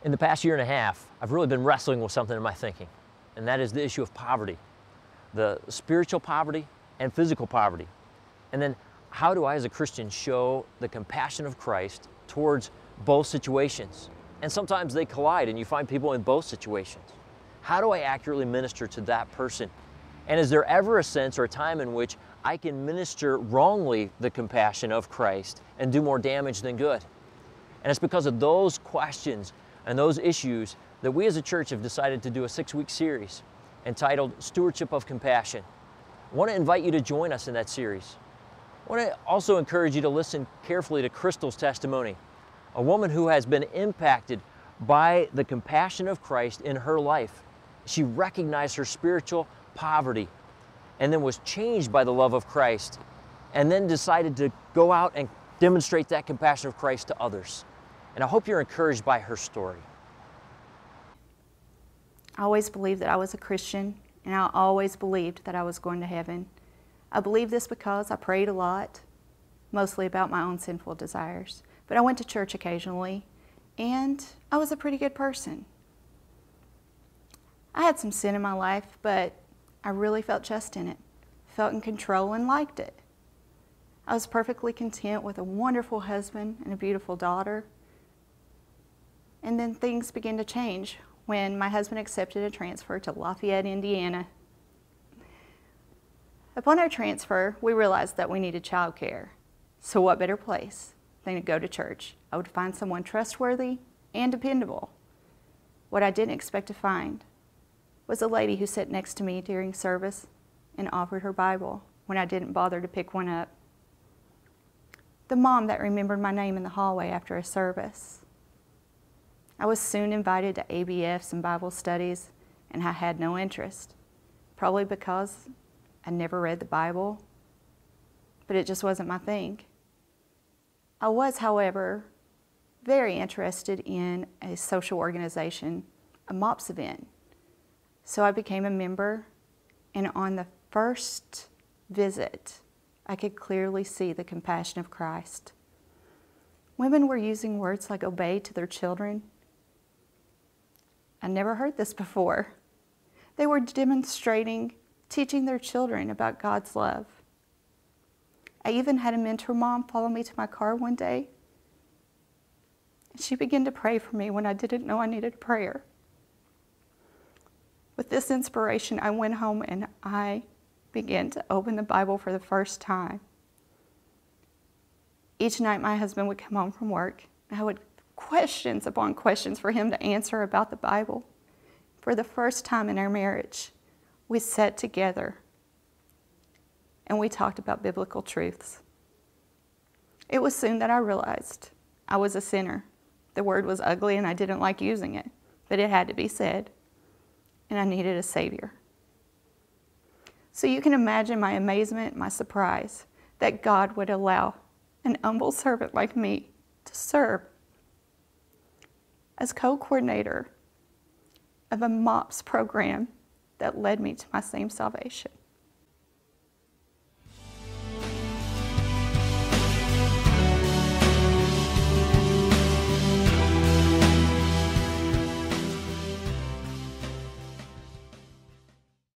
In the past year and a half, I've really been wrestling with something in my thinking, and that is the issue of poverty, the spiritual poverty and physical poverty. And then how do I as a Christian show the compassion of Christ towards both situations? And sometimes they collide and you find people in both situations. How do I accurately minister to that person? And is there ever a sense or a time in which I can minister wrongly the compassion of Christ and do more damage than good? And it's because of those questions and those issues that we as a church have decided to do a 6-week series entitled Stewardship of Compassion. I want to invite you to join us in that series. I want to also encourage you to listen carefully to Crystal's testimony, a woman who has been impacted by the compassion of Christ in her life. She recognized her spiritual poverty and then was changed by the love of Christ and then decided to go out and demonstrate that compassion of Christ to others. And I hope you're encouraged by her story. I always believed that I was a Christian, and I always believed that I was going to heaven. I believed this because I prayed a lot, mostly about my own sinful desires. But I went to church occasionally, and I was a pretty good person. I had some sin in my life, but I really felt just in it, felt in control and liked it. I was perfectly content with a wonderful husband and a beautiful daughter. And then things began to change when my husband accepted a transfer to Lafayette, Indiana. Upon our transfer, we realized that we needed childcare. So what better place than to go to church? I would find someone trustworthy and dependable. What I didn't expect to find was a lady who sat next to me during service and offered her Bible when I didn't bother to pick one up. The mom that remembered my name in the hallway after a service. I was soon invited to ABFs and Bible studies, and I had no interest, probably because I never read the Bible, but it just wasn't my thing. I was, however, very interested in a social organization, a MOPS event. So I became a member, and on the first visit, I could clearly see the compassion of Christ. Women were using words like obey to their children. I never heard this before. They were demonstrating, teaching their children about God's love. I even had a mentor mom follow me to my car one day. She began to pray for me when I didn't know I needed prayer. With this inspiration, I went home and I began to open the Bible for the first time. Each night my husband would come home from work, and I would questions upon questions for him to answer about the Bible. For the first time in our marriage, we sat together and we talked about biblical truths. It was soon that I realized I was a sinner. The word was ugly and I didn't like using it, but it had to be said, and I needed a Savior. So you can imagine my amazement, my surprise, that God would allow an humble servant like me to serve as co-coordinator of a MOPS program that led me to my same salvation.